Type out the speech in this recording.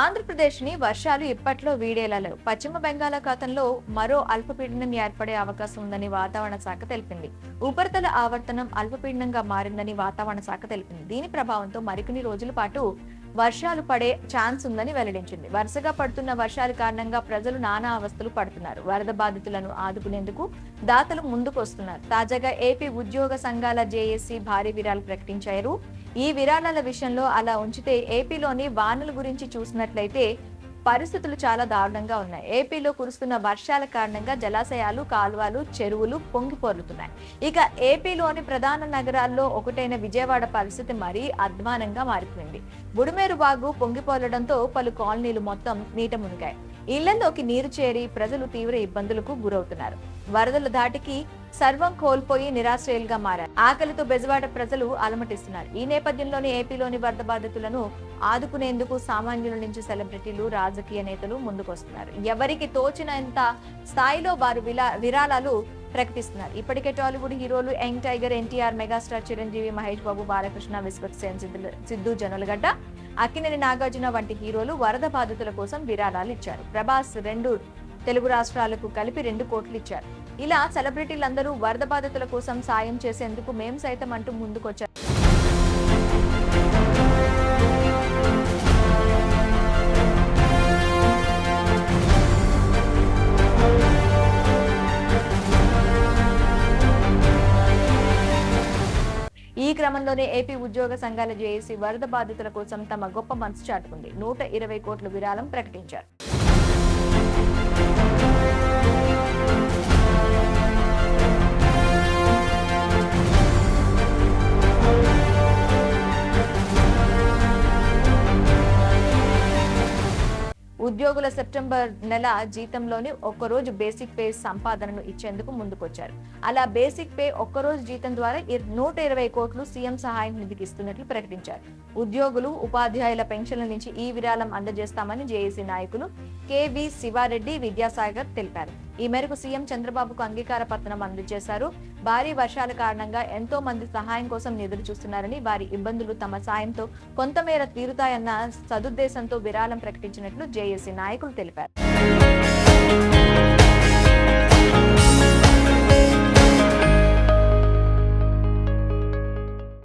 ఆంధ్రప్రదేశ్ని వర్షాలు ఇప్పట్లో వీడేలా లేవు. పశ్చిమ బంగాళాఖాతంలో మరో అల్పపీడనం ఏర్పడే అవకాశం ఉందని వాతావరణ శాఖ తెలిపింది. ఉపరితల ఆవర్తనం అల్పపీడనంగా మారిందని వాతావరణ శాఖ తెలిపింది. దీని ప్రభావంతో మరికొన్ని రోజుల పాటు వర్షాలు పడే ఛాన్స్ ఉందని వెల్లడించింది. వరుసగా పడుతున్న వర్షాల కారణంగా ప్రజలు నానా అవస్థలు పడుతున్నారు. వరద బాధితులను ఆదుకునేందుకు దాతలు ముందుకు వస్తున్నారు. తాజాగా ఏపీ ఉద్యోగ సంఘాల జేఏసీ భారీ విరాళాలు ప్రకటించారు. ఈ విరాళాల విషయంలో అలా ఉంచితే ఏపీలోని వానల గురించి చూసినట్లయితే పరిస్థితులు చాలా దారుణంగా ఉన్నాయి. ఏపీలో కురుస్తున్న వర్షాల కారణంగా జలాశయాలు, కాలువలు, చెరువులు పొంగిపొర్లుతున్నాయి. ఇక ఏపీలోని ప్రధాన నగరాల్లో ఒకటైన విజయవాడ పరిస్థితి మరీ అధ్వానంగా మారిపోయింది. బుడమేరు వాగు పొంగిపొర్లడంతో పలు కాలనీలు మొత్తం నీట మునిగాయి. ఇళ్లలోకి నీరు చేరి ప్రజలు తీవ్ర ఇబ్బందులకు గురవుతున్నారు. వరదల ధాటికి సర్వం కోల్పోయి నిరాశ్రయులుగా మారారు. ఆకలితో బెజవాడ ప్రజలు అలమటిస్తున్నారు. ఈ నేపథ్యంలోనే ఏపీలోని వరద బాధితులను ఆదుకునేందుకు సామాన్యుల నుంచి సెలబ్రిటీలు, రాజకీయ నేతలు ముందుకొస్తున్నారు. ఎవరికి తోచినంత స్థాయిలో వారు విరాళాలు ప్రకటిస్తున్నారు. ఇప్పటికే టాలీవుడ్ హీరోలు young tiger NTR, megastar Chiranjeevi, Mahesh Babu, Balakrishna, Vishwaksen, Siddhu Jonnalagadda, Akkineni Nagarjuna వంటి హీరోలు వరద బాధితుల కోసం విరాళాలు ఇచ్చారు. ప్రభాస్ 2 తెలుగు రాష్ట్రాలకు కలిపి 2 కోట్లు ఇచ్చారు. ఇలా సెలబ్రిటీలందరూ వరద బాధితుల కోసం సాయం చేసేందుకు మేం సైతం అంటూ ముందుకొచ్చారు. ఈ క్రమంలోనే ఏపీ ఉద్యోగ సంఘాల జేఏసీ వరద బాధితుల కోసం తమ గొప్ప మనసు చాటుకుంది. 120 కోట్ల విరాళం ప్రకటించారు. ఉద్యోగుల సెప్టెంబర్ నెల జీతంలోని ఒక్కరోజు బేసిక్ పే సంపాదనను ఇచ్చేందుకు ముందుకొచ్చారు. అలా బేసిక్ పే ఒక్కరోజు జీతం ద్వారా 120 కోట్లు సీఎం సహాయం నిధికి ఇస్తున్నట్లు ప్రకటించారు. ఉద్యోగులు, ఉపాధ్యాయుల పెన్షన్ల నుంచి ఈ విరాళం అందజేస్తామని జేఏసీ నాయకులు కేవీ శివారెడ్డి, విద్యాసాగర్ తెలిపారు. ఈ మేరకు సీఎం చంద్రబాబుకు అంగీకార పత్రం అందజేశారు. భారీ వర్షాల కారణంగా ఎంతో మంది సహాయం కోసం ఎదురు చూస్తున్నారని, వారి ఇబ్బందులు తమ సాయంతో కొంతమేర తీరుతాయన్న సదుద్దేశంతో విరాళం ప్రకటించినట్లు జేఏసీ నాయకులు తెలిపారు.